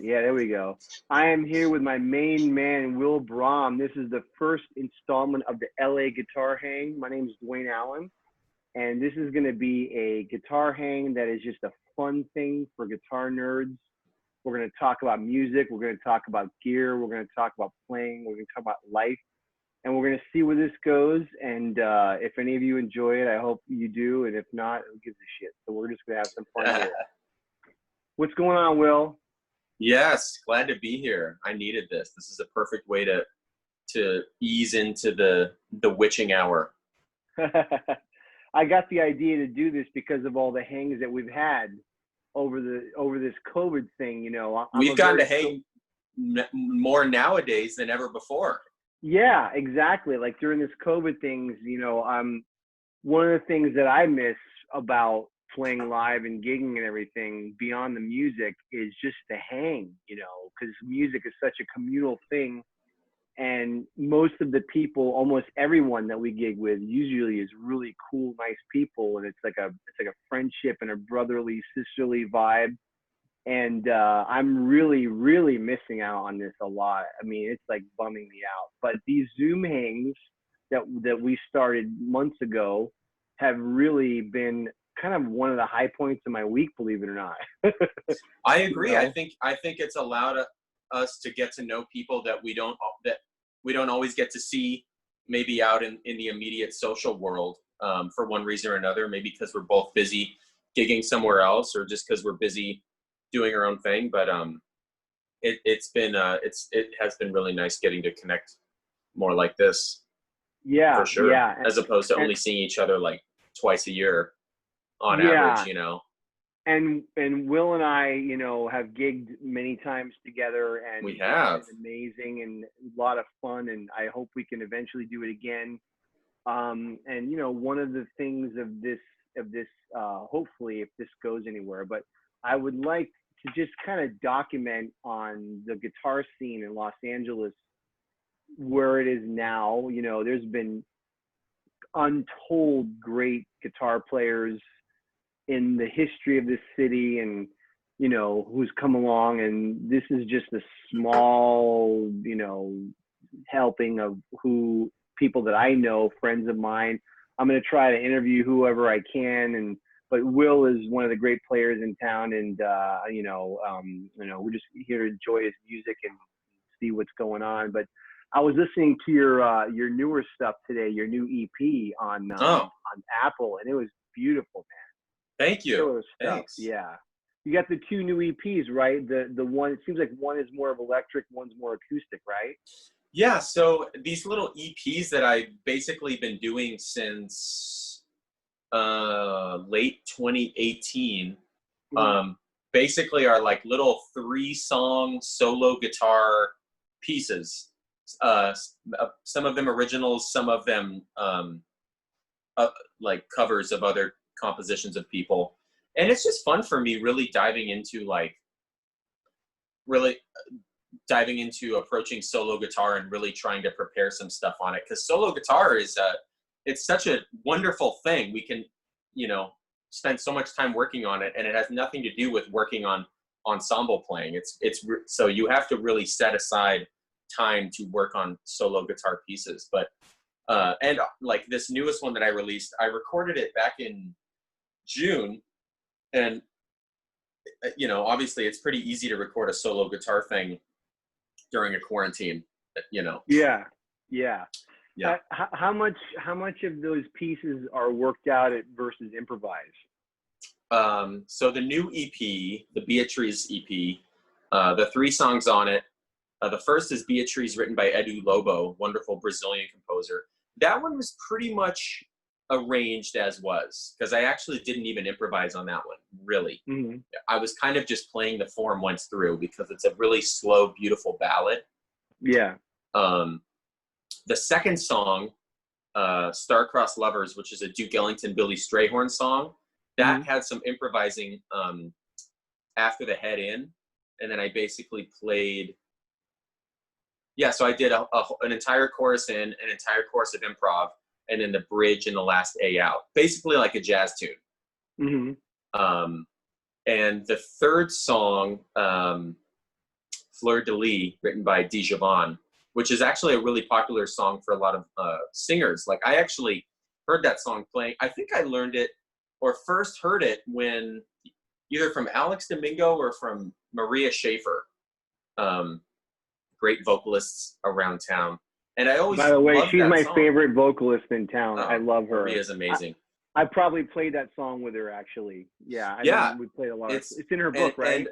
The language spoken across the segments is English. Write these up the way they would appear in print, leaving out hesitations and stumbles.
Yeah, there we go. I am here with my main man, Will Brahm. This is the first installment of the LA Guitar Hang. My name is Dwayne Allen, and this is going to be a guitar hang that is just a fun thing for guitar nerds. We're going to talk about music. We're going to talk about gear. We're going to talk about playing. We're going to talk about life. And we're going to see where this goes. And if any of you enjoy it, I hope you do. And if not, who gives a shit? So we're just going to have some fun here. What's going on, Will? Yes, glad to be here. I needed this. This is a perfect way to ease into the witching hour. I got the idea to do this because of all the hangs that we've had over this COVID thing. You know, we've gotten to hang more nowadays than ever before. Yeah, exactly. Like during this COVID things, you know, one of the things that I miss about playing live and gigging and everything beyond the music is just the hang, you know, because music is such a communal thing. And most of the people, almost everyone that we gig with usually is really cool, nice people. And it's like a friendship and a brotherly, sisterly vibe. And I'm really, really missing out on this a lot. I mean, it's like bumming me out. But these Zoom hangs that we started months ago have really been kind of one of the high points of my week, believe it or not. I agree. You know? I think it's allowed us to get to know people that we don't always get to see, maybe out in the immediate social world, for one reason or another. Maybe because we're both busy gigging somewhere else, or just because we're busy doing our own thing. But it has been really nice getting to connect more like this. Yeah, for sure. Yeah. As opposed to only seeing each other like twice a year on average, you know. And Will and I, you know, have gigged many times together, and we have. It's amazing and a lot of fun, and I hope we can eventually do it again. And you know, one of the things of this, hopefully, if this goes anywhere, but I would like to just kind of document on the guitar scene in Los Angeles where it is now. You know, there's been untold great guitar players in the history of this city, and you know who's come along, and this is just a small, you know, helping of who people that I know, friends of mine. I'm going to try to interview whoever I can, but Will is one of the great players in town, and you know, we're just here to enjoy his music and see what's going on. But I was listening to your newer stuff today, your new EP on Apple, and it was beautiful, man. Thank you. Thanks. Yeah. You got the two new EPs, right? The one, it seems like one is more of electric, one's more acoustic, right? Yeah. So these little EPs that I've basically been doing since late 2018, basically are like little 3-song solo guitar pieces. Some of them originals, some of them like covers of other compositions of people. And it's just fun for me really diving into approaching solo guitar and really trying to prepare some stuff on it, because solo guitar is it's such a wonderful thing. We can, you know, spend so much time working on it, and it has nothing to do with working on ensemble playing. So you have to really set aside time to work on solo guitar pieces. But and like this newest one that I released, I recorded it back in June, and you know, obviously it's pretty easy to record a solo guitar thing during a quarantine, you know. Yeah. How much of those pieces are worked out versus improvised? So the new EP, the Beatriz EP, the 3 songs on it, the first is Beatriz, written by Edu Lobo, wonderful Brazilian composer. That one was pretty much arranged as was, because I actually didn't even improvise on that one, really. Mm-hmm. I was kind of just playing the form once through, because it's a really slow, beautiful ballad. Yeah. The second song, Star-Crossed Lovers, which is a Duke Ellington, Billy Strayhorn song, that had some improvising after the head in, and then I basically played. Yeah, so I did an entire chorus in, an entire chorus of improv, and then the bridge and the last A out, basically like a jazz tune. Mm-hmm. And the third song Fleur de Lis, written by Djabon, which is actually a really popular song for a lot of singers. Like I actually heard that song playing. I think I learned it or first heard it when either from Alex Domingo or from Maria Schaefer, great vocalists around town. And I always By the way, loved she's that my song. favorite vocalist in town. I love her. Maria's amazing. I probably played that song with her, actually. Yeah, Yeah, we played a lot. It's in her book, right? And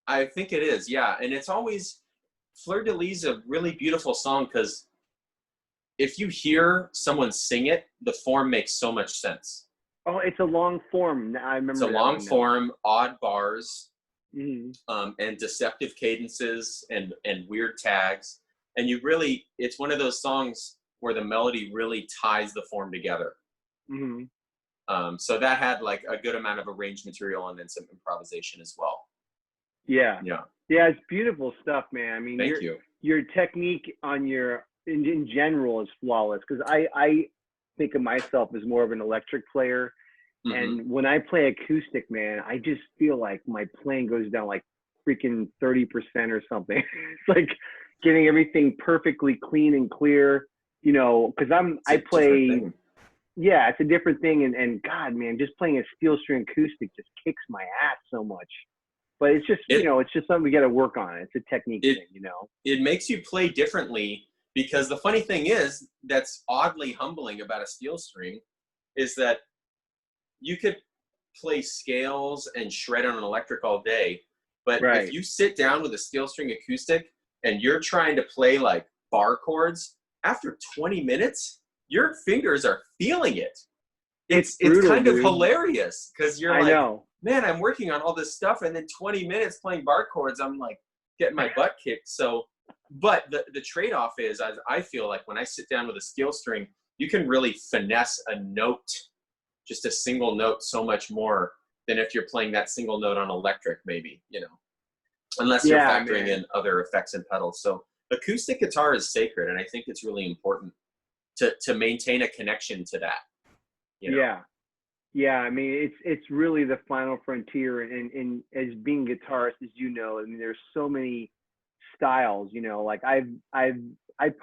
I think it is, yeah. And it's always, Fleur de Lis is a really beautiful song because if you hear someone sing it, the form makes so much sense. Oh, it's a long form. I remember. It's a long form, odd bars, mm-hmm. And deceptive cadences and weird tags. And it's one of those songs where the melody really ties the form together. Mm-hmm. So that had like a good amount of arranged material and then some improvisation as well. Yeah. Yeah. Yeah, it's beautiful stuff, man. I mean, Thank you. Your technique on in general is flawless because I think of myself as more of an electric player. Mm-hmm. And when I play acoustic, man, I just feel like my playing goes down like freaking 30% or something. It's like getting everything perfectly clean and clear, you know, because I play, yeah, it's a different thing. And God, man, just playing a steel string acoustic just kicks my ass so much. But it's just, you know, it's just something we got to work on. It's a technique thing, you know. It makes you play differently because the funny thing is that's oddly humbling about a steel string is that you could play scales and shred on an electric all day, but if you sit down with a steel string acoustic and you're trying to play like bar chords, after 20 minutes, your fingers are feeling it. It's brutal, kind of hilarious because you're man, I'm working on all this stuff, and then 20 minutes playing bar chords, I'm like getting my butt kicked. So, but the trade-off is, I feel like when I sit down with a steel string, you can really finesse a note, just a single note, so much more than if you're playing that single note on electric, maybe, you know, unless you're factoring in other effects and pedals. So acoustic guitar is sacred, and I think it's really important to maintain a connection to that. You know? Yeah, I mean, it's really the final frontier, and as being a guitarist, as you know, I mean, there's so many styles, you know, like I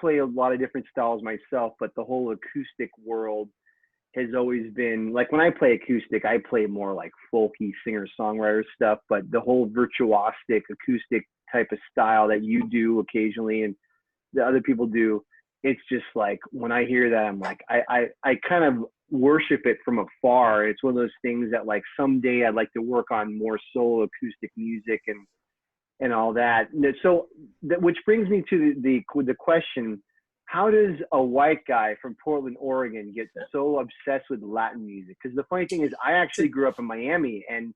play a lot of different styles myself, but the whole acoustic world has always been like, when I play acoustic, I play more like folky singer-songwriter stuff, but the whole virtuosic acoustic type of style that you do occasionally and the other people do, it's just like, when I hear that, I'm like, I kind of worship it from afar. It's one of those things that like someday I'd like to work on more solo acoustic music and all that. So which brings me to the question, how does a white guy from Portland, Oregon get so obsessed with Latin music? Because the funny thing is, I actually grew up in Miami, and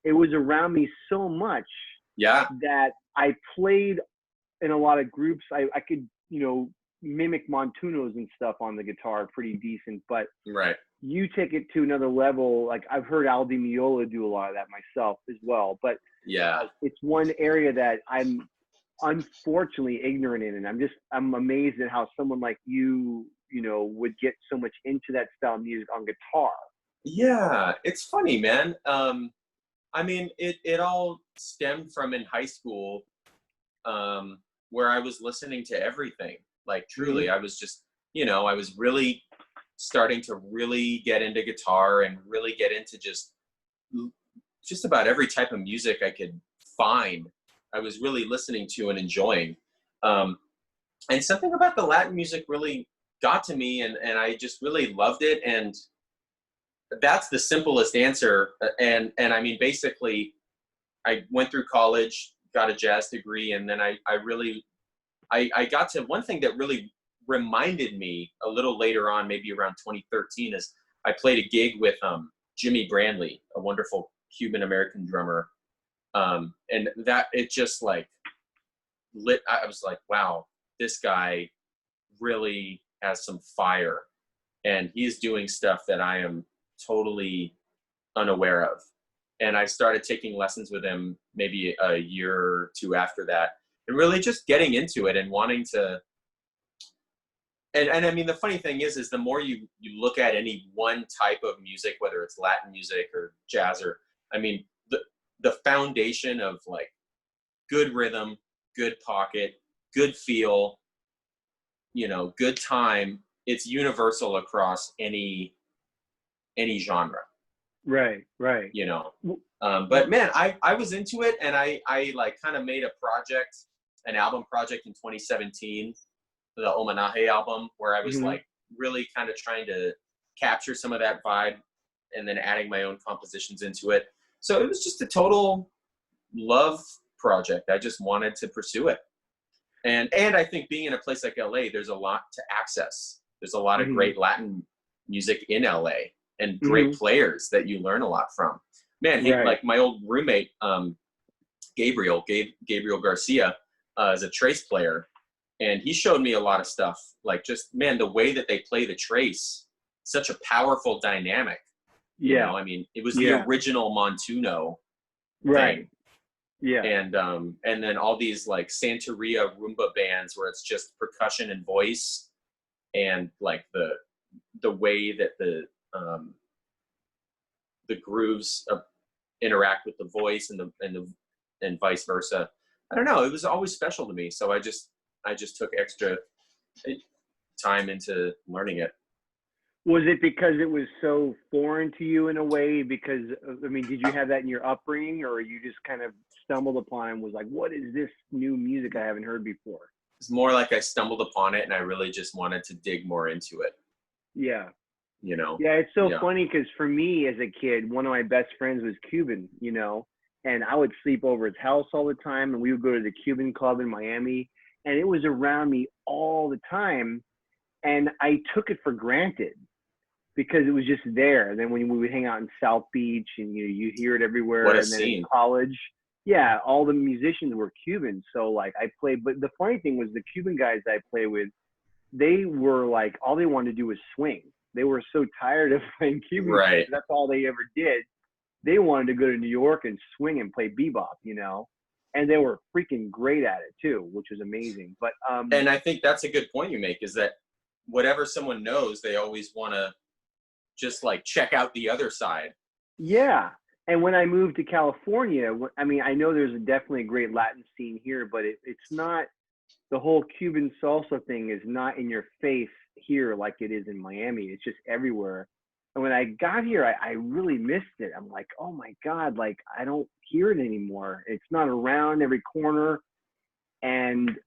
it was around me so much that I played in a lot of groups. I could, you know, mimic Montunos and stuff on the guitar pretty decent, but you take it to another level. Like I've heard Al Di Meola do a lot of that myself as well, but it's one area that I'm unfortunately ignorant in, and I'm amazed at how someone like you know, would get so much into that style of music on guitar. Yeah, it's funny, man. I mean, it all stemmed from in high school, where I was listening to everything. Like truly, I was just, you know, I was really starting to really get into guitar and really get into just about every type of music I could find. I was really listening to and enjoying. And something about the Latin music really got to me, and I just really loved it. And that's the simplest answer. And I mean, basically, I went through college, got a jazz degree, and then I got to one thing that really reminded me a little later on, maybe around 2013, is I played a gig with Jimmy Brandley, a wonderful Cuban-American drummer. And that, it just like lit, I was like, wow, this guy really has some fire, and he's doing stuff that I am totally unaware of. And I started taking lessons with him maybe a year or two after that, and really just getting into it and wanting to. And I mean, the funny thing is the more you look at any one type of music, whether it's Latin music or jazz, or, I mean, the foundation of like good rhythm, good pocket, good feel, you know, good time. It's universal across any genre, Right, right. you know. W- But man, I was into it, and I like kind of made a project, an album project in 2017, the Omanahe album, where I was mhm. like really kind of trying to capture some of that vibe, and then adding my own compositions into it. So it was just a total love project. I just wanted to pursue it. And I think being in a place like LA, there's a lot to access. There's a lot of Mhm. great Latin music in LA, and great Mhm. players that you learn a lot from. Man, Right. like my old roommate, Gabriel Garcia, is a trace player, and he showed me a lot of stuff. Like, just man, the way that they play the trace, such a powerful dynamic. You know, Yeah. I mean, it was the Yeah. original Montuno Right. thing, Yeah. and then all these like Santeria rumba bands where it's just percussion and voice, and like the way that the grooves interact with the voice, and vice versa. I don't know. It was always special to me, so I just took extra time into learning it. Was it because it was so foreign to you in a way? Because I mean, did you have that in your upbringing, or you just kind of stumbled upon and was like, "What is this new music I haven't heard before?" It's more like I stumbled upon it, and I really just wanted to dig more into it. Yeah. You know? Yeah, it's so Yeah. funny because for me as a kid, one of my best friends was Cuban, and I would sleep over his house all the time, and we would go to the Cuban club in Miami, and it was around me all the time, and I took it for granted because it was just there. And then when we would hang out in South Beach, and you hear it What everywhere, a and then in scene. college, yeah, all the musicians were Cuban, so like I played. But the funny thing was the Cuban guys I play with, they were like, all they wanted to do was swing. They were so tired of playing Cuban music. Right. That's all they ever did. They wanted to go to New York and swing and play bebop. And they were freaking great at it too, which was amazing. But And I think that's a good point you make, is that whatever someone knows, they always want to just like check out the other side. yeah. And when I moved to California, I mean, I know there's definitely a great Latin scene here, but it's not, the whole Cuban salsa thing is not in your face here like it is in Miami. It's just everywhere. And when I got here, I really missed it. I'm like, oh my God, like I don't hear it anymore. It's not around every corner. And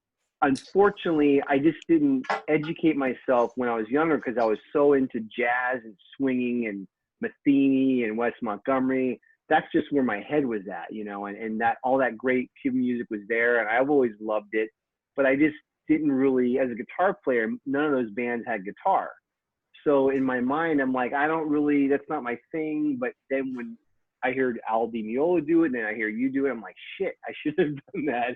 unfortunately, I just didn't educate myself when I was younger because I was so into jazz and swinging and Metheny and Wes Montgomery. That's just where my head was at, and that all that great Cuban music was there, and I've always loved it. But I just didn't really, as a guitar player, none of those bands had guitar. So in my mind, I'm like, I don't really, that's not my thing. But then when I heard Al Di Meola do it, and then I hear you do it, I'm like, shit, I should have done that.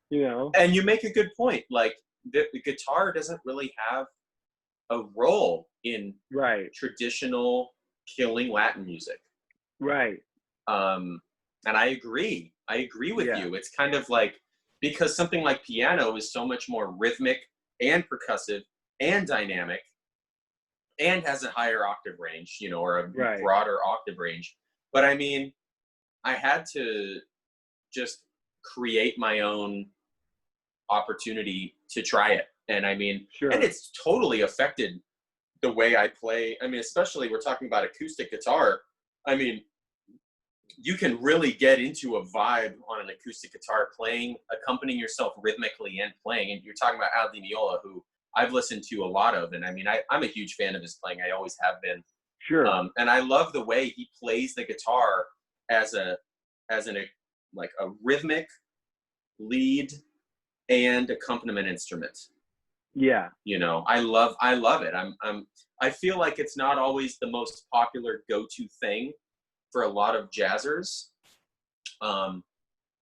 you know? And you make a good point. Like the guitar doesn't really have a role in Right, traditional killing Latin music. right. Um, and I agree. I agree with Yeah, you. It's kind of like, because something like piano is so much more rhythmic and percussive and dynamic, and has a higher octave range, or a right. broader octave range. But I mean, I had to just create my own opportunity to try it. And I mean, and Sure. it's totally affected the way I play. I mean, especially we're talking about acoustic guitar. I mean, you can really get into a vibe on an acoustic guitar playing, accompanying yourself rhythmically and playing. And you're talking about Al Di Meola, who I've listened to a lot of. And I mean, I'm a huge fan of his playing. I always have been. Sure. And I love the way he plays the guitar as like a rhythmic lead and accompaniment instrument. Yeah. I love it. I feel like it's not always the most popular go-to thing for a lot of jazzers,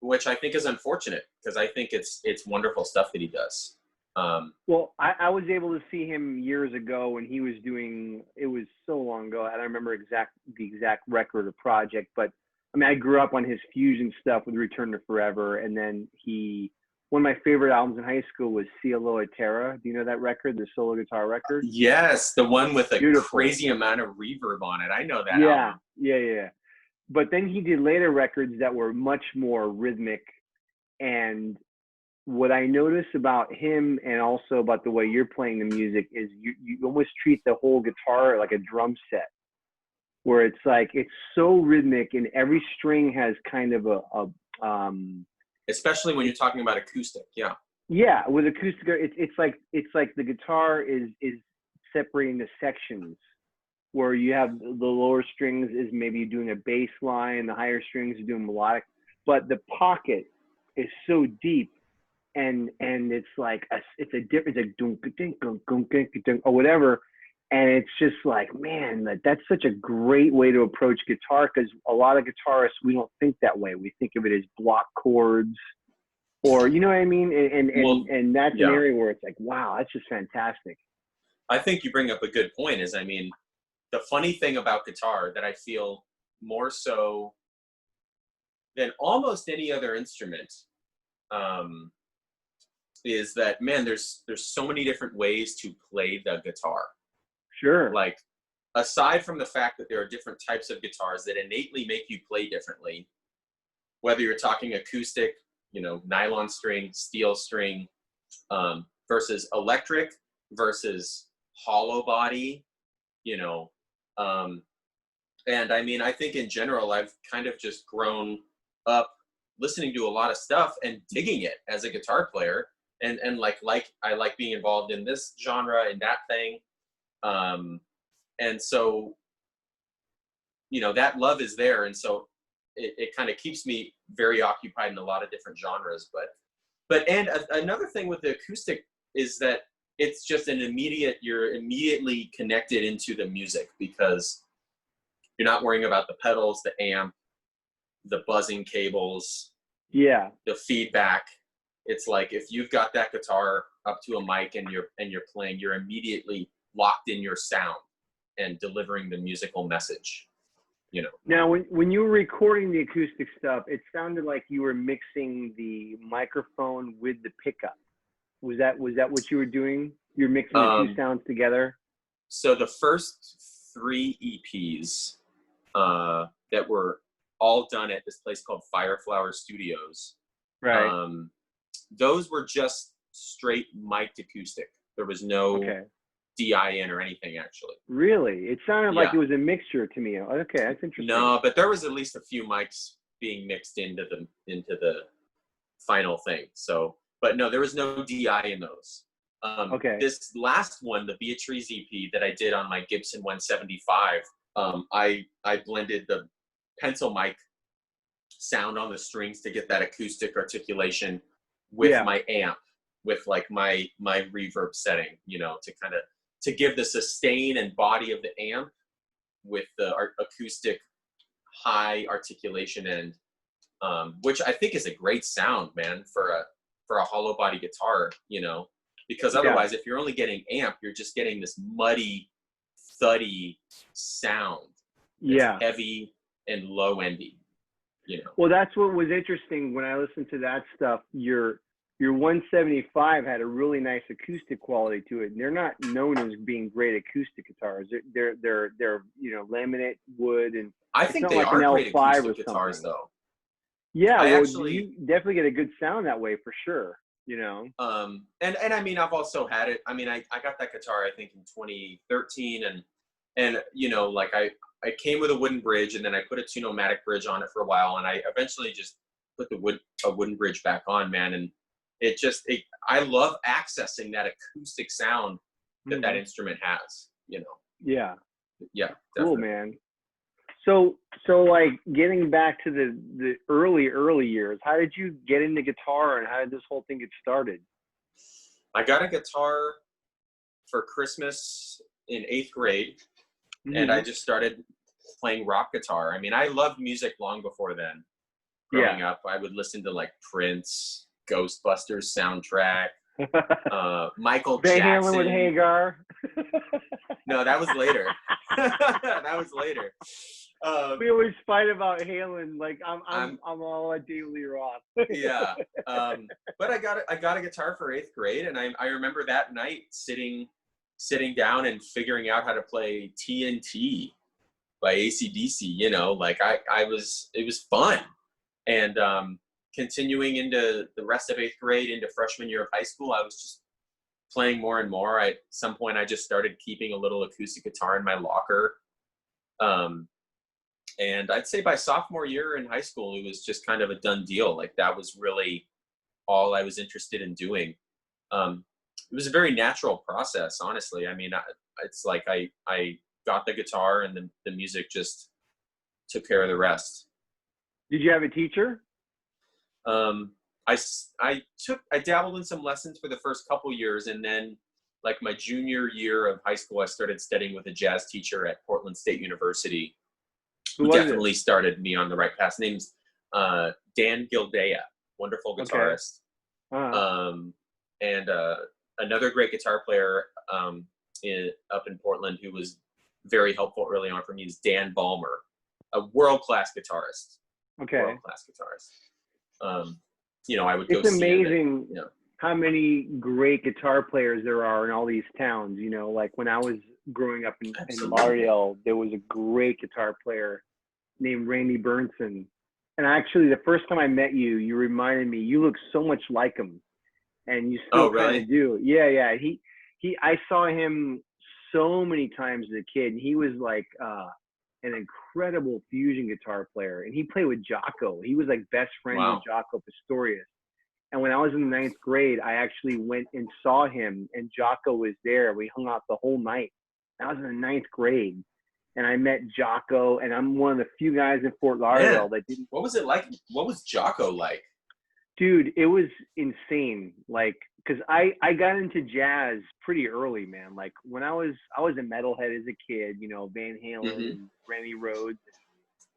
which I think is unfortunate, because I think it's wonderful stuff that he does. Well, I was able to see him years ago when he was doing, it was so long ago. I don't remember the exact record or project, but I mean, I grew up on his fusion stuff with Return to Forever. And then one of my favorite albums in high school was Cielo a Terra. Do you know that record, the solo guitar record? Yes, the one with a Beautiful. crazy amount of reverb on it. I know that Yeah. album. Yeah. Yeah. But then he did later records that were much more rhythmic and what I notice about him and also about the way you're playing the music is you almost treat the whole guitar like a drum set, where it's like it's so rhythmic and every string has kind of a Especially when you're talking about acoustic. Yeah. yeah, with acoustic, it's like the guitar is separating the sections, where you have the lower strings is maybe doing a bass line, the higher strings are doing melodic, but the pocket is so deep, and it's like it's a different, it's like dunk dink dunk dunk dink dunk or whatever, and it's just like, man, that's such a great way to approach guitar, because a lot of guitarists, we don't think that way. We think of it as block chords, or you know what I mean, Well, and that's an yeah. area where it's like, wow, that's just fantastic. I think you bring up a good point. Is, I mean, the funny thing about guitar that I feel more so than almost any other instrument, um, is that, man, there's so many different ways to play the guitar. Sure. Like, aside from the fact that there are different types of guitars that innately make you play differently, whether you're talking acoustic, nylon string, steel string, versus electric, versus hollow body, you know, um, and I mean, I think in general, I've kind of just grown up listening to a lot of stuff and digging it as a guitar player, and like I like being involved in this genre and that thing, and so that love is there, and so it kind of keeps me very occupied in a lot of different genres. Another thing with the acoustic is that it's just you're immediately connected into the music, because you're not worrying about the pedals, the amp, the buzzing cables, Yeah. the feedback. It's like, if you've got that guitar up to a mic and you're playing, you're immediately locked in your sound and delivering the musical message. Now, when you were recording the acoustic stuff, it sounded like you were mixing the microphone with the pickup. Was that what you were doing? You're mixing the two sounds together? So the first 3 EPs that were all done at this place called Fireflower Studios, Right. those were just straight mic'd acoustic. There was no DI in or anything, actually. Really? It sounded like Yeah. it was a mixture to me. Okay, that's interesting. No, but there was at least a few mics being mixed into the final thing. So, but no, there was no DI in those. Okay. This last one, the Beatrice EP that I did on my Gibson 175, I blended the pencil mic sound on the strings to get that acoustic articulation with my amp, with like my reverb setting, to give the sustain and body of the amp with the acoustic high articulation end, which I think is a great sound, man, for a hollow body guitar, because otherwise, if you're only getting amp, you're just getting this muddy, thuddy sound. It's heavy and low endy, Well, that's what was interesting when I listened to that stuff. Your 175 had a really nice acoustic quality to it, and they're not known as being great acoustic guitars. They're laminate wood, and I think they like are an great L5 acoustic guitars, though. Yeah, you definitely get a good sound that way for sure. And I mean, I've also had it. I mean, I got that guitar, I think, in 2013, and like I came with a wooden bridge, and then I put a Tunomatic bridge on it for a while, and I eventually just put a wooden bridge back on, man. And I love accessing that acoustic sound that instrument has, Yeah. Yeah. Cool, Definitely. man. So like getting back to the early years, how did you get into guitar and how did this whole thing get started? I got a guitar for Christmas in 8th grade, and I just started playing rock guitar. I mean, I loved music long before then. Growing up, I would listen to like Prince, Ghostbusters soundtrack, Michael Van Jackson. Halen with Hagar. No, that was later. That was later. We always fight about Halen. Like I'm all at David Lee Roth. Yeah. But I got a guitar for 8th grade, and I remember that night sitting down and figuring out how to play TNT by AC/DC. Like it was fun. And continuing into the rest of 8th grade, into freshman year of high school, I was just playing more and more. At some point, I just started keeping a little acoustic guitar in my locker. And I'd say by sophomore year in high school, it was just kind of a done deal. Like that was really all I was interested in doing. It was a very natural process, honestly. I mean, it's like I got the guitar and the music just took care of the rest. Did you have a teacher? I dabbled in some lessons for the first couple years, and then like my junior year of high school, I started studying with a jazz teacher at Portland State University, who definitely started me on the right path. His name's Dan Gildea, wonderful guitarist. Okay. And another great guitar player up in Portland who was very helpful early on for me is Dan Ballmer, a world-class guitarist. Okay. World-class guitarist. You know, I would go see him. It's amazing how many great guitar players there are in all these towns. You know, like when I was growing up in Lauderdale, there was a great guitar player named Randy Bernson. And actually, the first time I met you, you reminded me, you look so much like him. And you still kind of do. Yeah. I saw him so many times as a kid. And he was like an incredible fusion guitar player. And he played with Jaco. He was like best friend with Jaco Pastorius. And when I was in the 9th grade, I actually went and saw him, and Jaco was there. We hung out the whole night. I was in the 9th grade, and I met Jaco, and I'm one of the few guys in Fort Lauderdale that didn't. What was it like? What was Jaco like? Dude, it was insane. Like, cause I got into jazz pretty early, man. Like when I was a metalhead as a kid, you know, Van Halen and Randy Rhoads, and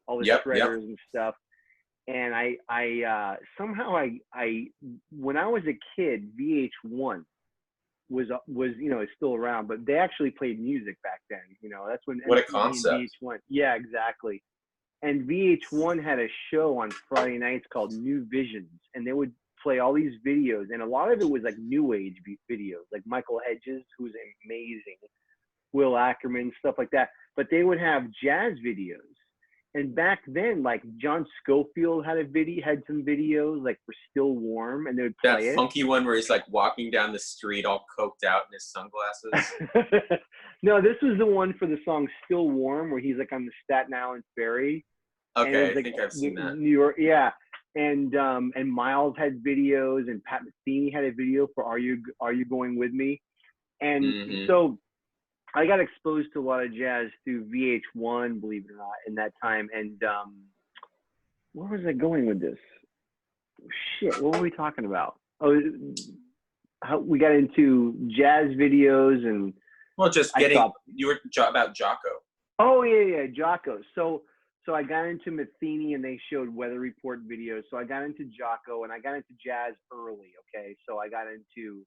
all the shredders and stuff. And I somehow when I was a kid, VH1 was you know, it's still around, but they actually played music back then. You know, that's when what a concept. VH1, yeah, exactly. And VH1 had a show on Friday nights called New Visions, and they would play all these videos, and a lot of it was like new age videos, like Michael Hedges, who's amazing, Will Ackerman, stuff like that. But they would have jazz videos. And back then, like John Scofield had some videos like for Still Warm, and they would play that funky one where he's like walking down the street all coked out in his sunglasses. No, this was the one for the song Still Warm, where he's like on the Staten Island ferry. Okay, like, I think I've seen that. New York, yeah. And Miles had videos, and Pat Metheny had a video for Are You Going With Me? And so I got exposed to a lot of jazz through VH1, believe it or not, in that time. And where was I going with this? Shit, what were we talking about? Oh, how we got into jazz videos and. Well, just you were about Jaco. Oh yeah, Jaco. So I got into Metheny, and they showed weather report videos. So I got into Jaco, and I got into jazz early. Okay, so I got into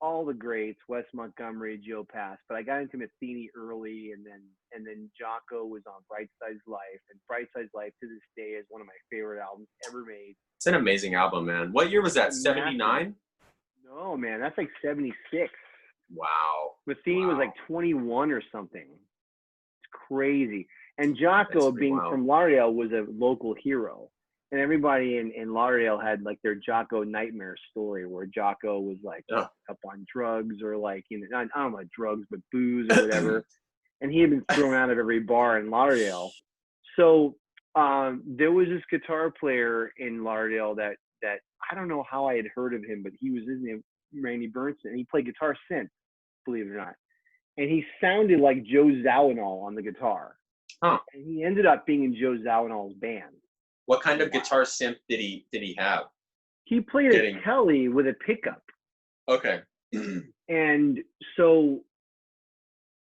all the greats, Wes Montgomery, Joe Pass, but I got into Metheny early, and then Jaco was on Bright Side's Life, and Bright Side's Life to this day is one of my favorite albums ever made. It's an amazing album, man. What year was that? 79? No, man, that's like 76. Wow. Metheny was like 21 or something. It's crazy. And Jaco, being from Lauderdale, was a local hero. And everybody in Lauderdale had like their Jaco nightmare story, where Jaco was like up on drugs, or like, you know, I don't know, drugs, but booze or whatever. And he had been thrown out of every bar in Lauderdale. So there was this guitar player in Lauderdale that I don't know how I had heard of him, but his name Randy Bernson, and he played guitar synth, believe it or not. And he sounded like Joe Zawinul on the guitar. Huh. And he ended up being in Joe Zawinul's band. What kind of guitar synth did he have? He played a Kelly with a pickup. Okay. And so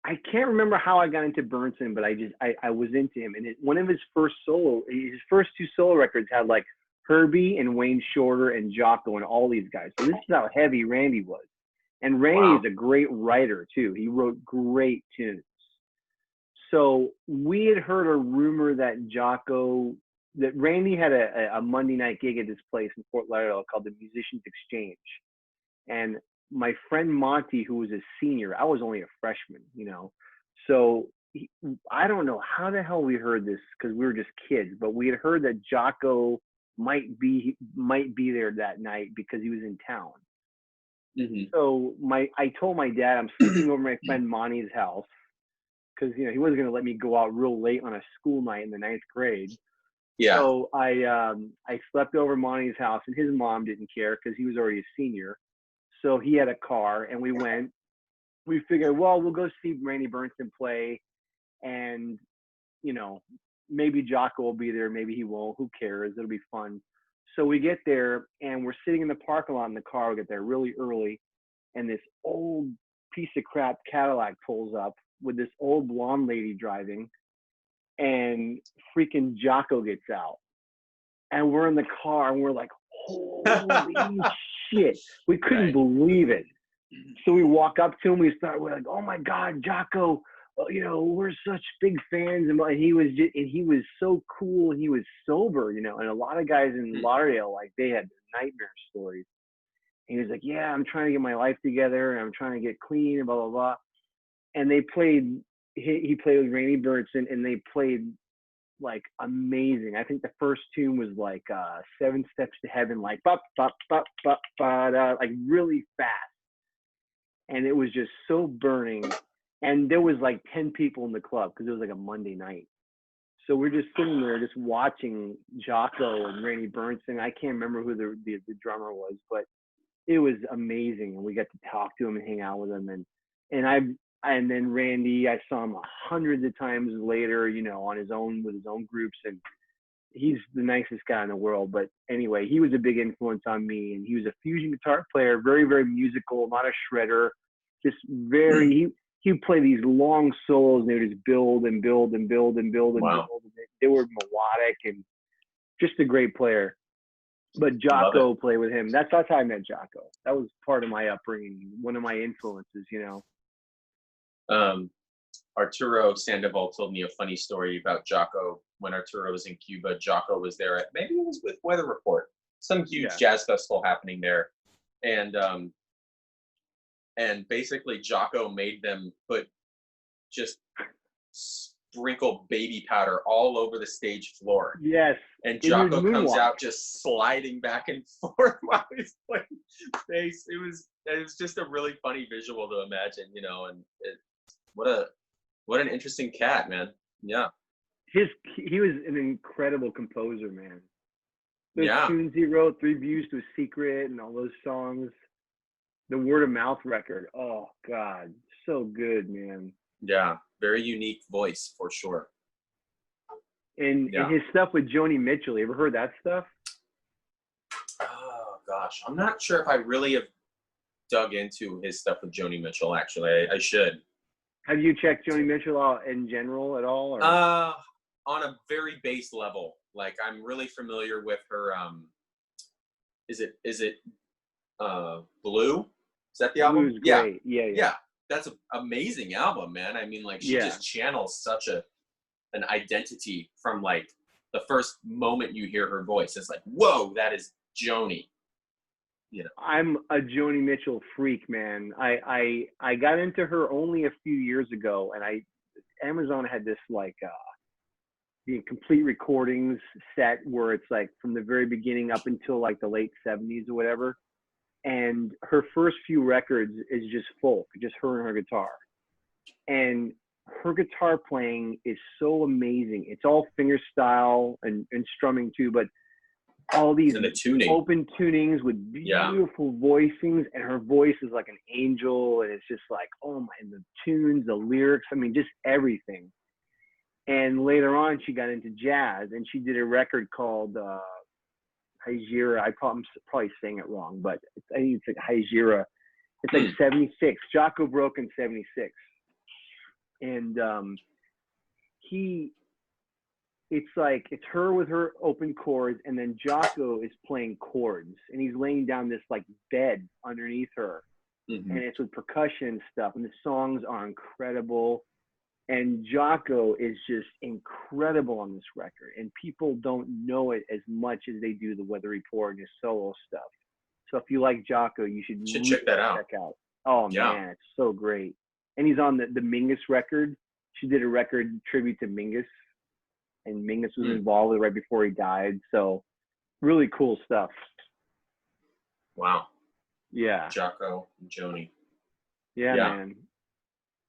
I can't remember how I got into Bernson, but I was into him. And one of his first two solo records had like Herbie and Wayne Shorter and Jaco and all these guys. So this is how heavy Randy was. And Randy is a great writer too. He wrote great tunes. So we had heard a rumor that Randy had a Monday night gig at this place in Fort Lauderdale called the Musicians Exchange. And my friend Monty, who was a senior, I was only a freshman, you know. So I don't know how the hell we heard this, because we were just kids, but we had heard that Jaco might be there that night because he was in town. Mm-hmm. So I told my dad I'm sleeping over my friend Monty's house because he wasn't going to let me go out real late on a school night in the 9th grade. Yeah. So I slept over Monty's house, and his mom didn't care because he was already a senior. So he had a car, and we went. We figured, well, we'll go see Randy Bernstein play, and maybe Jocko will be there, maybe he won't. Who cares? It'll be fun. So we get there, and we're sitting in the parking lot in the car. We get there really early, and this old piece of crap Cadillac pulls up with this old blonde lady driving, and freaking Jocko gets out. And we're in the car, and we're like, holy shit. We couldn't believe it. So we walk up to him. We're like, oh my God, Jocko, we're such big fans. And he was so cool, and he was sober, and a lot of guys in Lauderdale, like, they had nightmare stories. And he was like, yeah, I'm trying to get my life together, and I'm trying to get clean, and blah, blah, blah. And they played, he played with Randy Bernstein, and they played like amazing. I think the first tune was like 7 Steps to Heaven, like bop, bop, bop, bop, ba, like really fast. And it was just so burning. And there was like 10 people in the club because it was like a Monday night. So we're just sitting there just watching Jocko and Randy Bernstein. I can't remember who the drummer was, but it was amazing. And we got to talk to him and hang out with him. And then Randy, I saw him hundreds of times later, on his own, with his own groups. And he's the nicest guy in the world. But anyway, he was a big influence on me. And he was a fusion guitar player, very, very musical, not a shredder, just very, he would play these long solos, and they would just build and build and build and build and Wow. build. They were melodic and just a great player. But Jocko played with him. That's how I met Jocko. That was part of my upbringing, one of my influences, Arturo Sandoval told me a funny story about Jocko. When Arturo was in Cuba, Jocko was there maybe it was with Weather Report, some huge jazz festival happening there. And basically Jocko made them just sprinkle baby powder all over the stage floor. Yes. And Jocko comes out just sliding back and forth while he's playing bass. It was just a really funny visual to imagine, and what an interesting cat, man. Yeah. He was an incredible composer, man. Those tunes he wrote, 3 Views to a Secret, and all those songs. The Word of Mouth record. Oh God, so good, man. Yeah, very unique voice for sure. And his stuff with Joni Mitchell. You ever heard that stuff? Oh gosh, I'm not sure if I really have dug into his stuff with Joni Mitchell. Actually, I should. Have you checked Joni Mitchell out in general at all? Or? On a very base level. Like, I'm really familiar with her. Is it Blue? Is that the album? Blue's great. Yeah. That's an amazing album, man. I mean, like, she just channels such an identity from like the first moment you hear her voice. It's like, whoa, that is Joni. I'm a Joni Mitchell freak, man. I got into her only a few years ago, and Amazon had this like the complete recordings set where it's like from the very beginning up until like the late 70s or whatever. And her first few records is just folk, just her and her guitar. And her guitar playing is so amazing. It's all finger style and strumming too, but all these open tunings with beautiful voicings, and her voice is like an angel, and it's just like, oh my, and the tunes, the lyrics, I mean, just everything. And later on, she got into jazz, and she did a record called Hijira. I'm probably saying it wrong, but I think it's like Hijira. It's like 76. Jocko broke in 76. And it's her with her open chords, and then Jocko is playing chords, and he's laying down this like bed underneath her. And it's with percussion and stuff, and the songs are incredible. And Jocko is just incredible on this record, and people don't know it as much as they do the Weather Report and his solo stuff. So if you like Jocko, you should really check that out. Oh man, it's so great. And he's on the Mingus record. She did a record tribute to Mingus, and Mingus was involved with it right before he died. So Really cool stuff. Wow. Yeah. Jocko and Joni. Yeah, Yeah. man.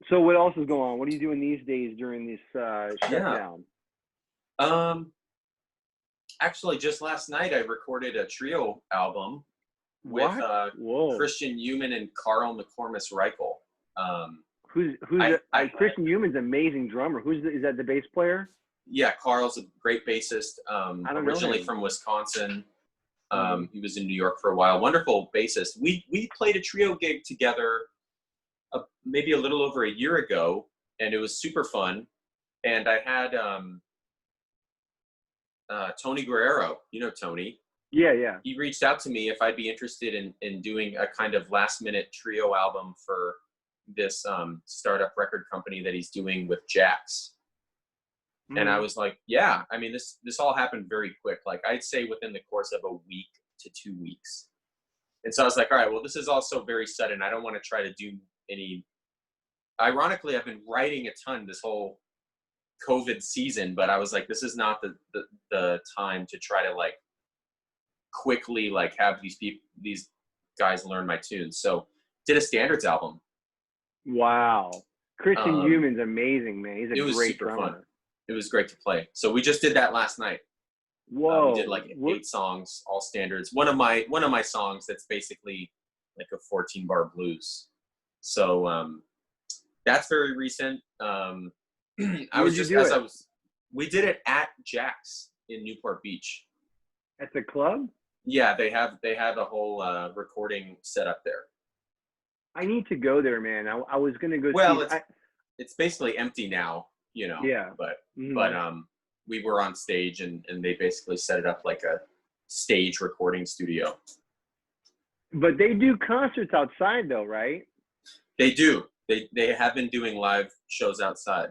So what else is going on? What are you doing these days during this Yeah. shutdown? Actually, just last night I recorded a trio album with What? Whoa. Christian Human and Carl McCormiss Reichel. Christian Human's amazing drummer. Is that the bass player? Yeah, Carl's a great bassist. I don't know Originally him. from Wisconsin. He was in New York for a while. Wonderful bassist. We played a trio gig together maybe a little over a year ago, and it was super fun. And I had Tony Guerrero. You know Tony. Yeah, yeah. He reached out to me if I'd be interested in doing a kind of last minute trio album for this startup record company that he's doing with Jax. And I was like, yeah, I mean, this all happened very quick. Like I'd say within the course of a week to 2 weeks. And so I was like, all right, well, this is also very sudden. I don't want to try to do any, ironically, I've been writing a ton this whole COVID season, but I was like, this is not the time to try to like quickly like have these guys learn my tunes. So did a standards album. Wow. Christian Human's amazing, man. He's a great drummer. Fun. It was great to play. So we just did that last night. Whoa. We did like 8 songs, all standards. One of my songs that's basically like a 14-bar blues. So that's very recent. We did it at Jack's in Newport Beach. At the club? Yeah, they have a whole recording set up there. I need to go there, man. I was gonna go. Well, it's basically empty now, you know. Yeah. But we were on stage and they basically set it up like a stage recording studio. But they do concerts outside though, right? They do. They have been doing live shows outside.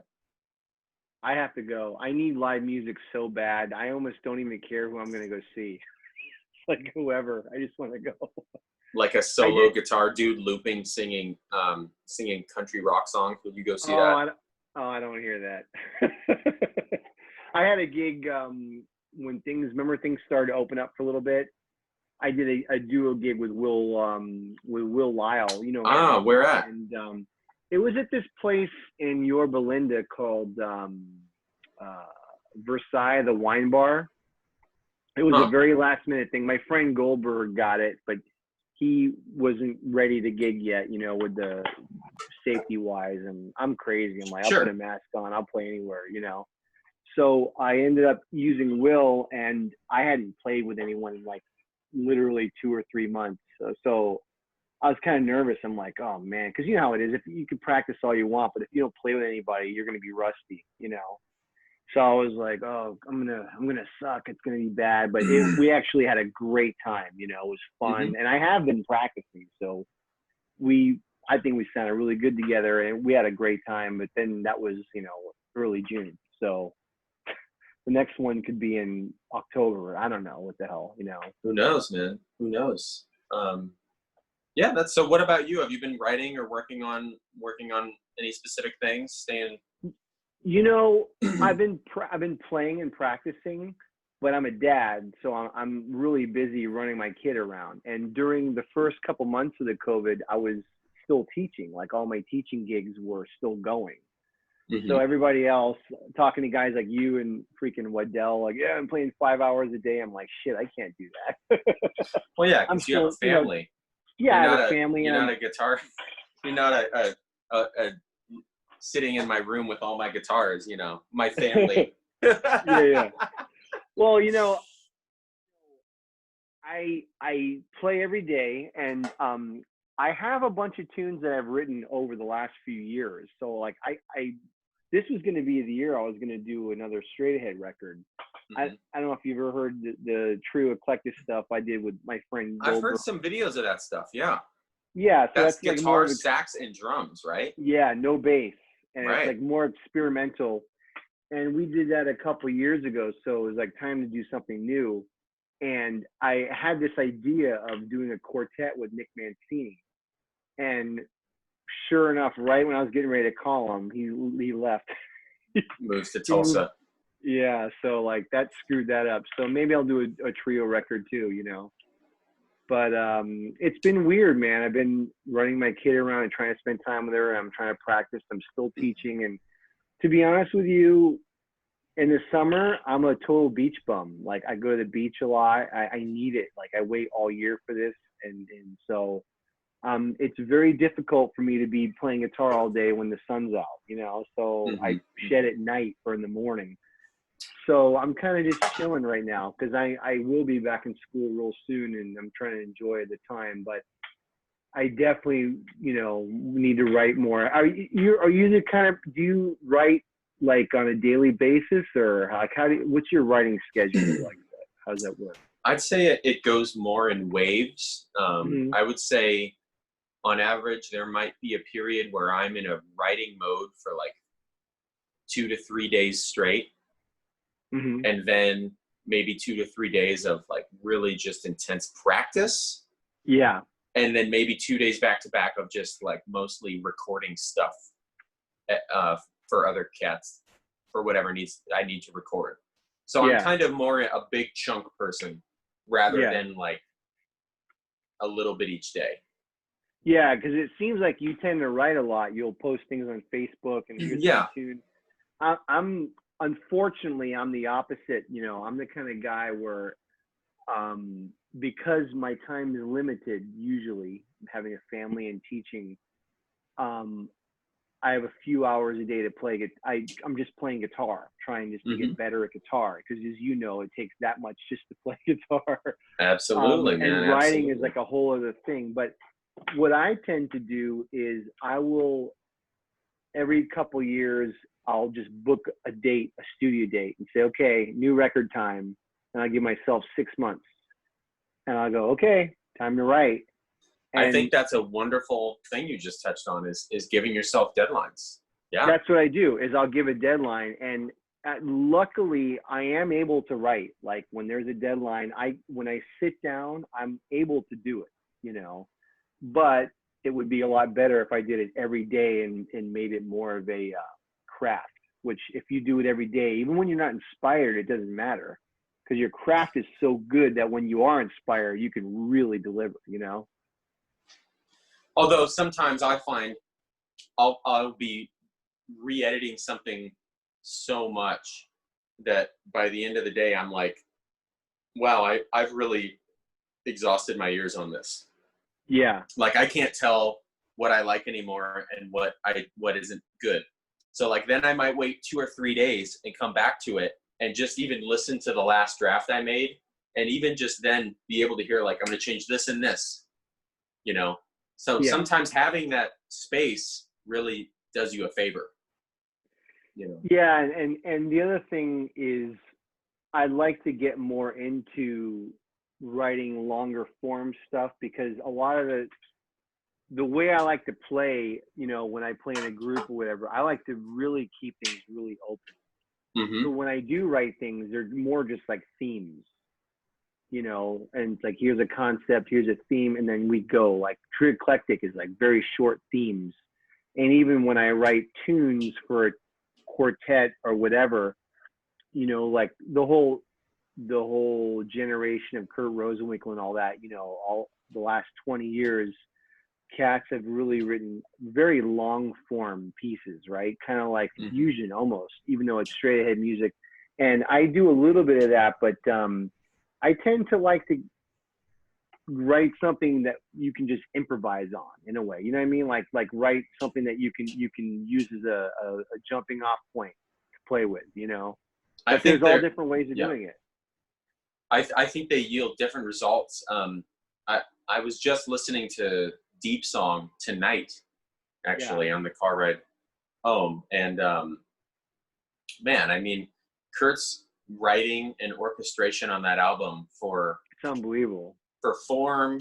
I have to go. I need live music so bad. I almost don't even care who I'm going to go see. Like whoever. I just want to go. Like a solo guitar dude looping, singing country rock songs. Will you go see that? I don't want to hear that. I had a gig when things started to open up for a little bit. I did a duo gig with Will Lyle, you know. Where at? And it was at this place in Yorba Belinda called Versailles, the wine bar. It was a very last minute thing. My friend Goldberg got it, but he wasn't ready to gig yet, you know, with the safety wise. And I'm crazy. I'm like, I'll put a mask on. I'll play anywhere, you know. So I ended up using Will, and I hadn't played with anyone in like literally 2 or 3 months. So I was kind of nervous. I'm like, oh man, because you know how it is. If you can practice all you want, but if you don't play with anybody, you're going to be rusty, you know. So I was like, oh, I'm gonna suck. It's gonna be bad. But we actually had a great time. You know, it was fun, and I have been practicing. So I think we sounded really good together, and we had a great time. But then that was, you know, early June. So the next one could be in October. I don't know what the hell, you know. Who knows, man? Who knows? Yeah, that's so. What about you? Have you been writing or working on any specific things? Staying. You know, I've been playing and practicing, but I'm a dad, so I'm really busy running my kid around. And during the first couple months of the COVID, I was still teaching. Like all my teaching gigs were still going. So everybody else, talking to guys like you and freaking Waddell, like, yeah, I'm playing 5 hours a day. I'm like, shit, I can't do that. Well, yeah, because you have a family. You know, I have a family. You're not a guitar. You're not a sitting in my room with all my guitars, you know, my family. Yeah. Well, you know, I play every day, and I have a bunch of tunes that I've written over the last few years. So like this was going to be the year I was going to do another straight ahead record. I don't know if you've ever heard the True Eclectic stuff I did with my friend Will I've heard some videos of that stuff. Yeah. Yeah. So that's like guitar, sax, and drums, right? Yeah. No bass. And right. It's like more experimental. And we did that a couple years ago. So it was like time to do something new. And I had this idea of doing a quartet with Nick Mancini. And sure enough, right when I was getting ready to call him, he left. Moves to Tulsa. Yeah, so like that screwed that up. So maybe I'll do a trio record too, But it's been weird, man. I've been running my kid around and trying to spend time with her. I'm trying to practice. I'm still teaching. And to be honest with you, in the summer, I'm a total beach bum. Like I go to the beach a lot. I need it. Like I wait all year for this. And so it's very difficult for me to be playing guitar all day when the sun's out, So I shed at night or in the morning. So I'm kind of just chilling right now because I will be back in school real soon and I'm trying to enjoy the time. But I definitely, need to write more. Are you the kind of, do you write like on a daily basis or like what's your writing schedule like that? How does that work? I'd say it goes more in waves. I would say on average, there might be a period where I'm in a writing mode for like 2 to 3 days straight. And then maybe 2 to 3 days of like really just intense practice. Yeah. And then maybe 2 days back to back of just like mostly recording stuff for other cats for whatever I need to record. So I'm kind of more a big chunk person rather than like a little bit each day. Yeah, because it seems like you tend to write a lot. You'll post things on Facebook and here's a tune. Unfortunately, I'm the opposite. I'm the kind of guy where, because my time is limited, usually having a family and teaching, I have a few hours a day to play. I'm just playing guitar, trying just to get better at guitar. Because as you know, it takes that much just to play guitar. Absolutely, man. And writing is like a whole other thing. But what I tend to do is I will, every couple years, I'll just book a studio date and say, okay, new record time. And I give myself 6 months and I'll go, okay, time to write. And I think that's a wonderful thing you just touched on is giving yourself deadlines. Yeah. That's what I do is I'll give a deadline. And luckily I am able to write. Like when there's a deadline, when I sit down, I'm able to do it, but it would be a lot better if I did it every day and made it more of a, craft, which if you do it every day, even when you're not inspired, it doesn't matter because your craft is so good that when you are inspired, you can really deliver, Although sometimes I find I'll be re-editing something so much that by the end of the day, I'm like, wow, I've really exhausted my ears on this. Yeah. Like I can't tell what I like anymore and what isn't good. So like then I might wait 2 or 3 days and come back to it and just even listen to the last draft I made. And even just then be able to hear like, I'm going to change this and this, So sometimes having that space really does you a favor, Yeah. And the other thing is I'd like to get more into writing longer form stuff because a lot of the way I like to play, when I play in a group or whatever, I like to really keep things really open. So when I do write things, they're more just like themes, and it's like, here's a concept, here's a theme, and then we go. Like True Eclectic is like very short themes. And even when I write tunes for a quartet or whatever, like the whole generation of Kurt Rosenwinkel and all that, all the last 20 years, cats have really written very long form pieces, right? Kind of like fusion almost, even though it's straight ahead music. And I do a little bit of that, but I tend to like to write something that you can just improvise on in a way. You know what I mean? Like write something that you can use as a jumping off point to play with, But there's all different ways of doing it. I think they yield different results. I was just listening to Deep Song tonight, actually, on the car ride home. And man, I mean, Kurt's writing and orchestration on that album it's unbelievable. For form,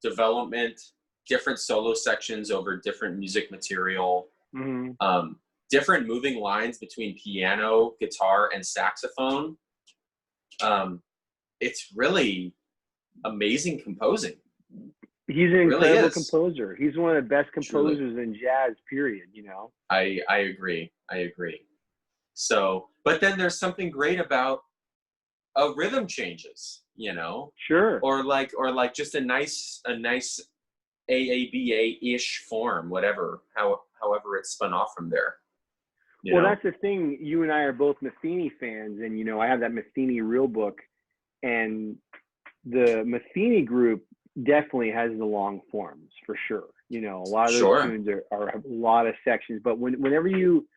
development, different solo sections over different music material, different moving lines between piano, guitar, and saxophone. It's really amazing composing. He's an incredible composer. He's one of the best composers in jazz, period, I agree. So, but then there's something great about a rhythm changes, you know, Sure. or like just a nice AABA-ish form, whatever, however it's spun off from there, you Well, know? that's the thing. You and I are both Metheny fans, and you know, I have that Metheny real book, and the Metheny group definitely has the long forms for sure. You know, a lot of those Sure. tunes are have a lot of sections, but whenever you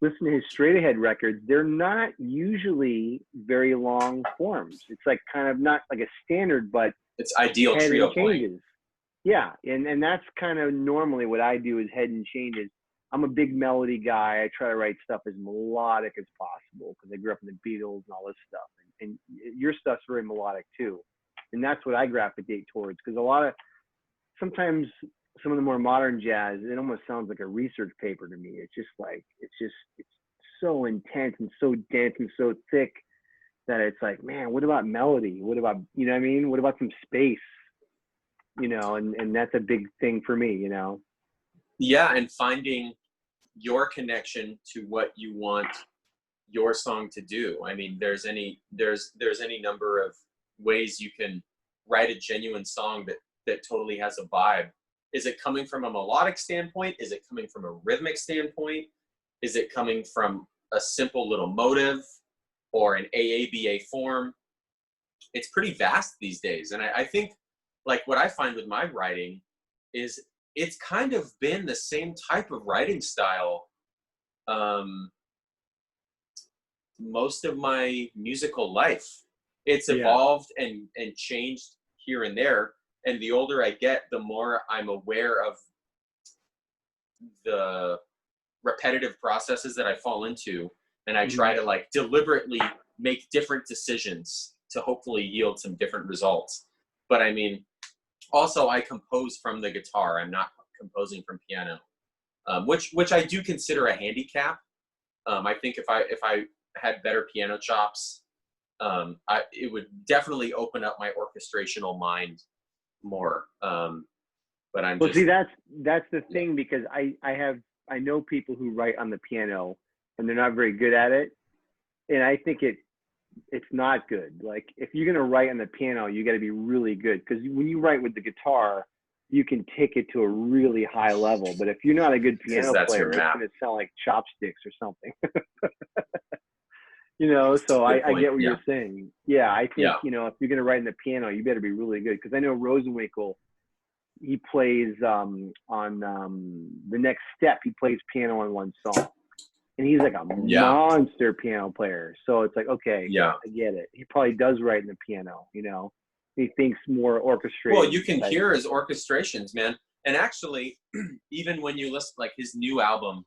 listen to his straight ahead records, they're not usually very long forms. It's like kind of not like a standard, but It's ideal head and trio playing. changes. Yeah, and that's kind of normally what I do is head and changes. I'm a big melody guy. I try to write stuff as melodic as possible because I grew up in the Beatles and all this stuff. And your stuff's very melodic too, and that's what I gravitate towards because sometimes some of the more modern jazz, it almost sounds like a research paper to me. It's so intense and so dense and so thick that it's like, man, what about melody? What about, you know what I mean? What about some space? You know, and that's a big thing for me, you know. Yeah, and finding your connection to what you want your song to do. I mean, there's any number of ways you can write a genuine song that totally has a vibe. Is it coming from a melodic standpoint? Is it coming from a rhythmic standpoint? Is it coming from a simple little motive or an AABA form? It's pretty vast these days. And I think like what I find with my writing is it's kind of been the same type of writing style most of my musical life. It's Yeah. evolved and changed here and there. And the older I get, the more I'm aware of the repetitive processes that I fall into. And I try Mm-hmm. to like deliberately make different decisions to hopefully yield some different results. But I mean, also I compose from the guitar. I'm not composing from piano, which I do consider a handicap. I think if I had better piano chops, it would definitely open up my orchestrational mind more. But I'm Well, just see, that's the thing because I know people who write on the piano and they're not very good at it, and I think it's not good. Like if you're gonna write on the piano, you got to be really good because when you write with the guitar, you can take it to a really high level. But if you're not a good because piano that's your player, it's map. gonna sound like chopsticks or something. You know, so Good I point. get what Yeah. you're saying. Yeah, I think, Yeah. you know, if you're going to write in the piano, you better be really good. Because I know Rosenwinkel, he plays on the next step, he plays piano on one song. And he's like a Yeah. monster piano player. So it's like, okay, Yeah. I get it. He probably does write in the piano, you know. He thinks more orchestrated. Well, you can type. hear his orchestrations, man. And actually, even when you listen, like his new album,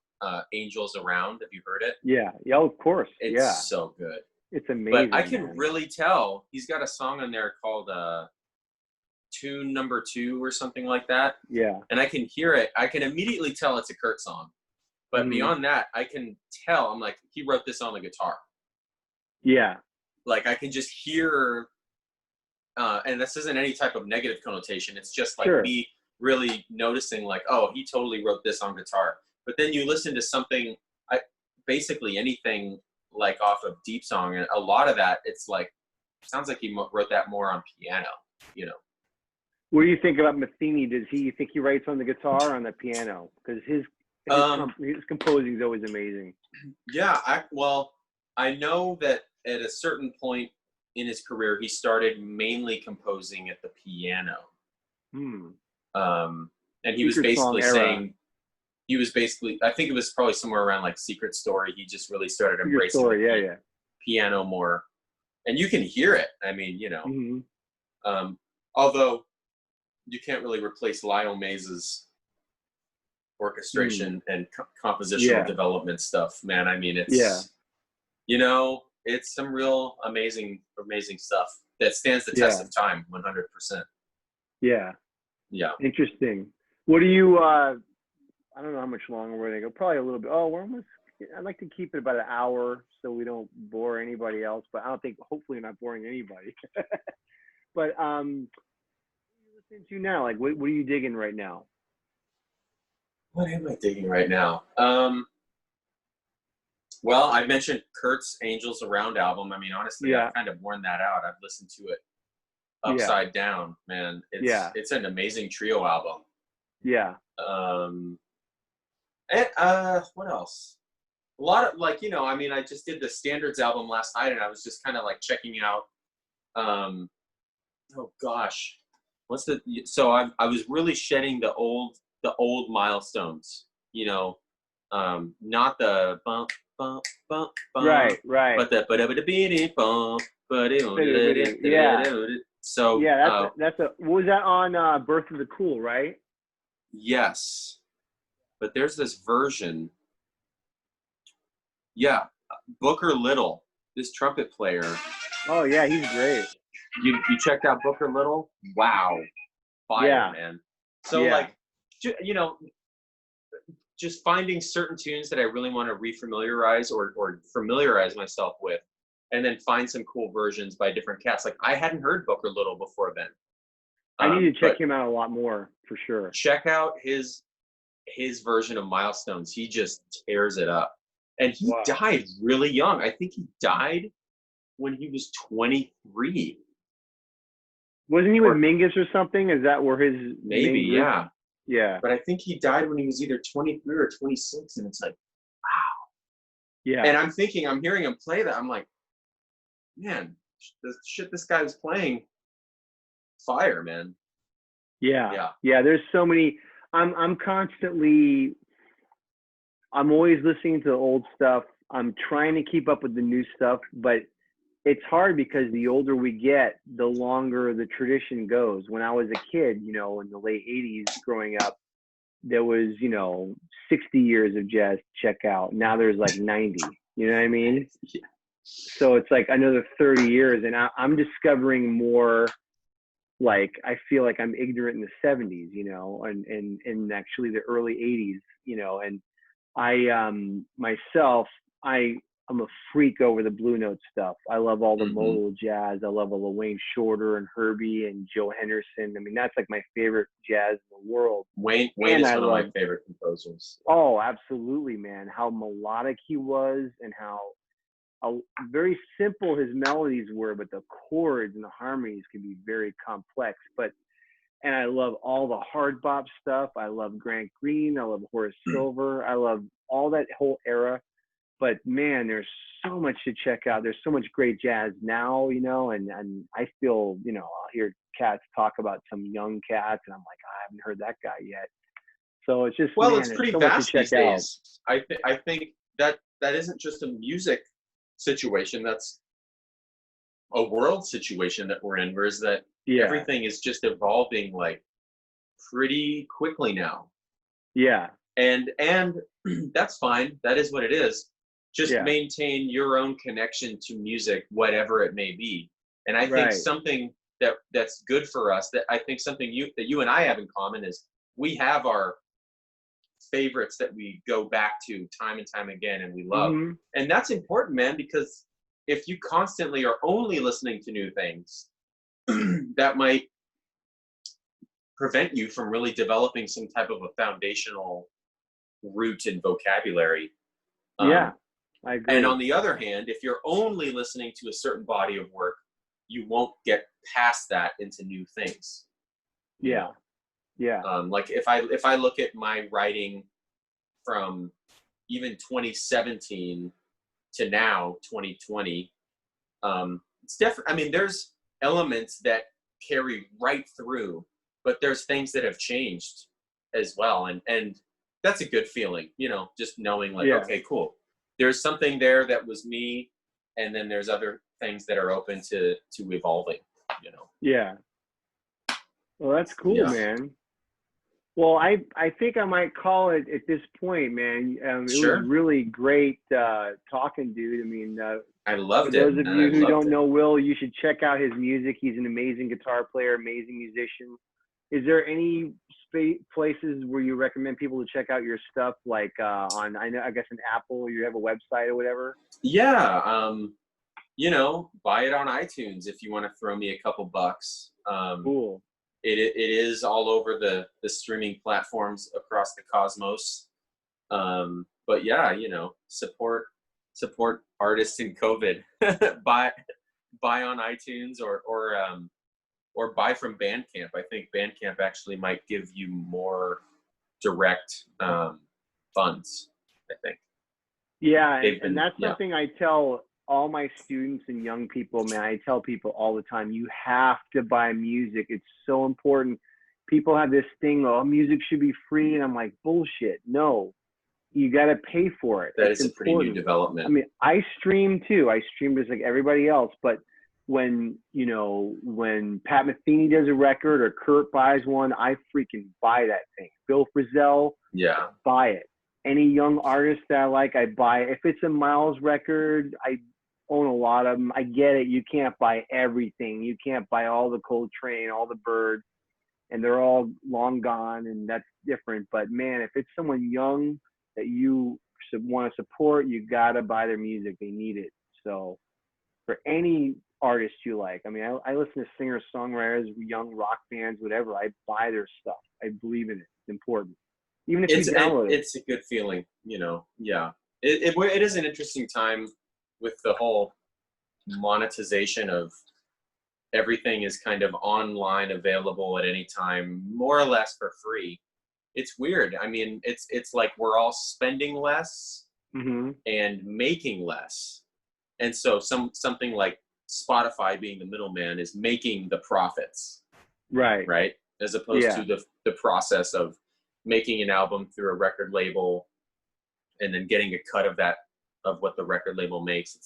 Angels Around, have you heard it? Yeah. Yeah, of course. Yeah. It's so good. It's But I amazing, can man. really tell he's got a song on there called Tune Number 2 or something like that. Yeah. And I can hear it. I can immediately tell it's a Kurt song. But Mm-hmm. beyond that, I can tell, I'm like, he wrote this on the guitar. Yeah. Like I can just hear, and this isn't any type of negative connotation. It's just like Sure. me really noticing like, oh, he totally wrote this on guitar. But then you listen to something, basically anything like off of Deep Song, and a lot of that, it's like, sounds like he wrote that more on piano, you know? What do you think about Metheny? You think he writes on the guitar or on the piano? Because his composing is always amazing. Yeah, I know that at a certain point in his career, he started mainly composing at the piano. And he was Secret Song basically era. saying, I think it was probably somewhere around like Secret Story. He just really started embracing the piano more. And you can hear it. I mean, you know, Mm-hmm. Although you can't really replace Lionel Mays's orchestration and compositional development stuff, man. I mean, it's, you know, it's some real amazing stuff that stands the test of time, 100%. Yeah. Yeah. Interesting. What do you, I don't know how much longer we're going to go. Probably a little bit. Oh, we're almost, I'd like to keep it about an hour so we don't bore anybody else, but I don't think, hopefully we're not boring anybody. But what are you listening to now? Like, what are you digging right now? What am I digging right now? Well, I mentioned Kurt's Angels Around album. I mean, honestly, Yeah. I've kind of worn that out. I've listened to it Yeah. upside down, man. Yeah. It's an amazing trio album. Yeah. Um, and what else? A lot of, like, I mean, I just did the Standards album last night, and I was just kind of like checking out. Oh gosh, so I was really shedding the old milestones. Not the bump bump bump bump, Right. Right. but the bump. Yeah. So Yeah. What was that on Birth of the Cool, right? yes, but there's this version. Yeah, Booker Little, this trumpet player. Oh yeah, he's great. You checked out Booker Little? Wow, fire, Yeah. man. So Yeah. like, just finding certain tunes that I really want to refamiliarize or familiarize myself with, and then find some cool versions by different cats. Like, I hadn't heard Booker Little before then. I need to check But him out a lot more for sure. check out his version of Milestones. He just tears it up. And he died really young. I think he died when he was 23. Wasn't he with Mingus or something? Is that where his maybe, main group? yeah. Yeah. But I think he died when he was either 23 or 26, and it's like, wow. Yeah. And I'm hearing him play that. I'm like, man, the shit this guy was playing, fire, man. Yeah. Yeah. Yeah. There's so many. I'm always listening to the old stuff. I'm trying to keep up with the new stuff, but it's hard because the older we get, the longer the tradition goes. When I was a kid, in the late 80s growing up, there was, 60 years of jazz to check out. Now there's like 90, you know what I mean? Yeah. So it's like another 30 years. And I'm discovering more, like, I feel like I'm ignorant in the 70s, and actually the early 80s, and I myself, I'm a freak over the Blue Note stuff. I love all the modal jazz. I love all the Wayne Shorter and Herbie and Joe Henderson. I mean, that's like my favorite jazz in the world. Wayne is one of my favorite composers. Oh, absolutely, man. How melodic he was, and how very simple his melodies were, but the chords and the harmonies can be very complex. And I love all the hard bop stuff. I love Grant Green. I love Horace Silver. I love all that whole era. But man, there's so much to check out. There's so much great jazz now, and I feel, I'll hear cats talk about some young cats, and I'm like, I haven't heard that guy yet. So it's just, it's pretty so vast these days. Out. I think that isn't just a music situation. That's a world situation that we're in, whereas that everything is just evolving like pretty quickly now. Yeah. And that's fine. That is what it is. Just maintain your own connection to music, whatever it may be. And I think something that's good for us, that I think something that you and I have in common, is we have our favorites that we go back to time and time again and we love. And that's important, man, because if you constantly are only listening to new things, that might prevent you from really developing some type of a foundational root and vocabulary. I agree. And on the other hand, if you're only listening to a certain body of work, you won't get past that into new things. Yeah. Like if I look at my writing from even 2017 to now 2020, it's different. I mean, there's elements that carry right through, but there's things that have changed as well, and that's a good feeling, just knowing like, okay, cool, there's something there that was me, and then there's other things that are open to evolving. Well, that's cool, man. Well, I think I might call it at this point, man. It was really great talking, dude. I mean, I loved it. For those of you who don't know Will, you should check out his music. He's an amazing guitar player, amazing musician. Is there any places where you recommend people to check out your stuff, like on, I guess an Apple, you have a website or whatever? Yeah, buy it on iTunes if you want to throw me a couple bucks. Cool. It is all over the streaming platforms across the cosmos. But yeah, support support artists in COVID. buy on iTunes or buy from Bandcamp. I think Bandcamp actually might give you more direct funds, I think. Yeah, and that's something I tell all my students and young people, man. I tell people all the time, you have to buy music. It's so important. People have this thing, oh, music should be free. And I'm like, bullshit. No, you got to pay for it. That is a pretty new development. I mean, I stream too. I stream just like everybody else. But when Pat Metheny does a record or Kurt buys one, I freaking buy that thing. Bill Frisell, yeah, buy it. Any young artist that I like, I buy it. If it's a Miles record, I own a lot of them. I get it. You can't buy everything. You can't buy all the Coltrane, all the Bird, and they're all long gone, and that's different. But man, if it's someone young that you want to support, you gotta buy their music. They need it. So for any artist you like, I mean, I listen to singer songwriters, young rock bands, whatever. I buy their stuff. I believe in it. It's important. Even if you download it. It's a good feeling, yeah. It is an interesting time with the whole monetization of everything is kind of online, available at any time, more or less for free. It's weird. I mean, it's like we're all spending less and making less. And so something like Spotify being the middleman is making the profits. Right? As opposed to the process of making an album through a record label and then getting a cut of that, of what the record label makes.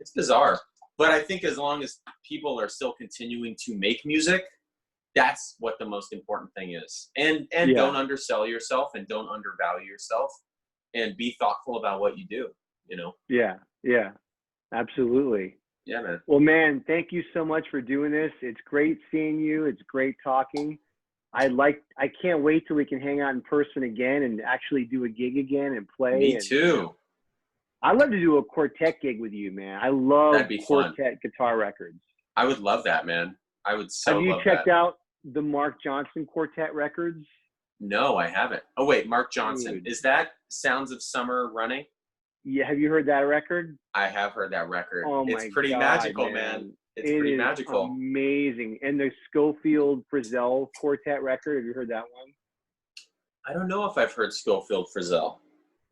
It's bizarre. But I think as long as people are still continuing to make music, that's what the most important thing is. And don't undersell yourself and don't undervalue yourself, and be thoughtful about what you do, Yeah, absolutely. Yeah, man. Well, man, thank you so much for doing this. It's great seeing you. It's great talking. I can't wait till we can hang out in person again and actually do a gig again and play. Me too. I'd love to do a quartet gig with you, man. I love quartet guitar records. I would love that, man. I would so love that. Have you checked out the Mark Johnson quartet records? No, I haven't. Oh, wait, Mark Johnson. Dude. Is that Sounds of Summer running? Yeah, have you heard that record? I have heard that record. Oh my It's pretty God, magical, man. It's pretty magical. Amazing. And the Schofield Frizzell quartet record, have you heard that one? I don't know if I've heard Schofield Frizzell.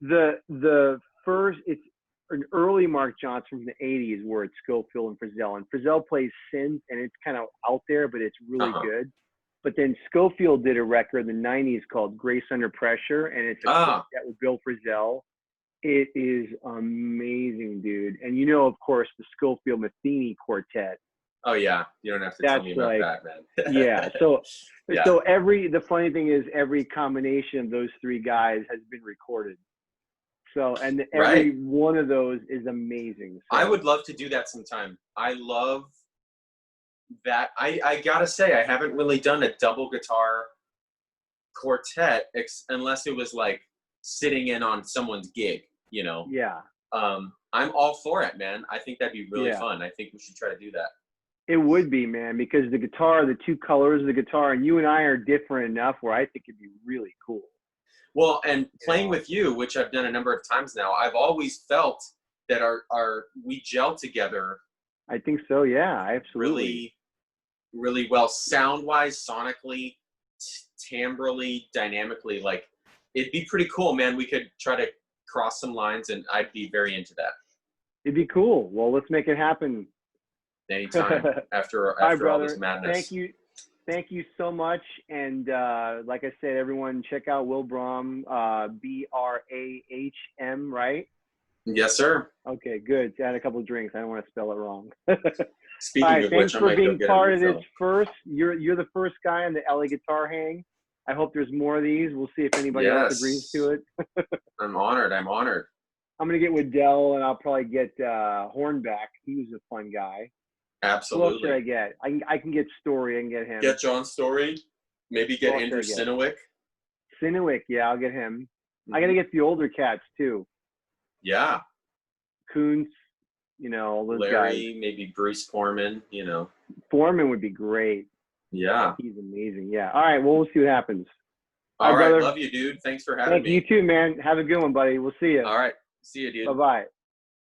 The first, it's an early Mark Johnson from the 80s where it's Schofield and Frizzell. And Frizzell plays synth, and it's kind of out there, but it's really good. But then Schofield did a record in the 90s called Grace Under Pressure, and it's a quartet with Bill Frisell. It is amazing, dude. And of course, the Schofield Metheny quartet. Oh yeah, you don't have to tell me about that, man. Yeah. So the funny thing is every combination of those three guys has been recorded. So and every one of those is amazing. So, I would love to do that sometime. I love that. I gotta say, I haven't really done a double guitar quartet unless it was like sitting in on someone's gig. Yeah. I'm all for it, man. I think that'd be really fun. I think we should try to do that. It would be, man, because the guitar, the two colors of the guitar, and you and I are different enough where I think it'd be really cool. Well, and playing with you, which I've done a number of times now, I've always felt that we gel together. I think so. Yeah, absolutely. Really, really well, sound-wise, sonically, timbrally, dynamically. Like, it'd be pretty cool, man. We could try to cross some lines, and I'd be very into that. It'd be cool. Well, let's make it happen. Anytime after all this madness. Thank you so much. And like I said, everyone check out Will Brahm, Brahm, right? Yes, sir. Okay, good. I had a couple of drinks. I don't want to spell it wrong. Speaking of which, I might go get a refill. Thanks for being part of this first. You're the first guy on the LA Guitar Hang. I hope there's more of these. We'll see if anybody else agrees to it. I'm honored. I'm going to get with Dell, and I'll probably get Hornback. He was a fun guy. Absolutely. Who else should I get? I can get Story. I can get him. Get John Story. Maybe get Andrew Sinowick. Sinowick, yeah, I'll get him. I got to get the older cats, too. Yeah. Kuntz, all those Larry, guys. maybe Bruce Foreman, Foreman would be great. Yeah. He's amazing. Yeah. All right. Well, we'll see what happens. All right. Brother. Love you, dude. Thanks for having me. You too, man. Have a good one, buddy. We'll see you. All right. See you, dude. Bye-bye.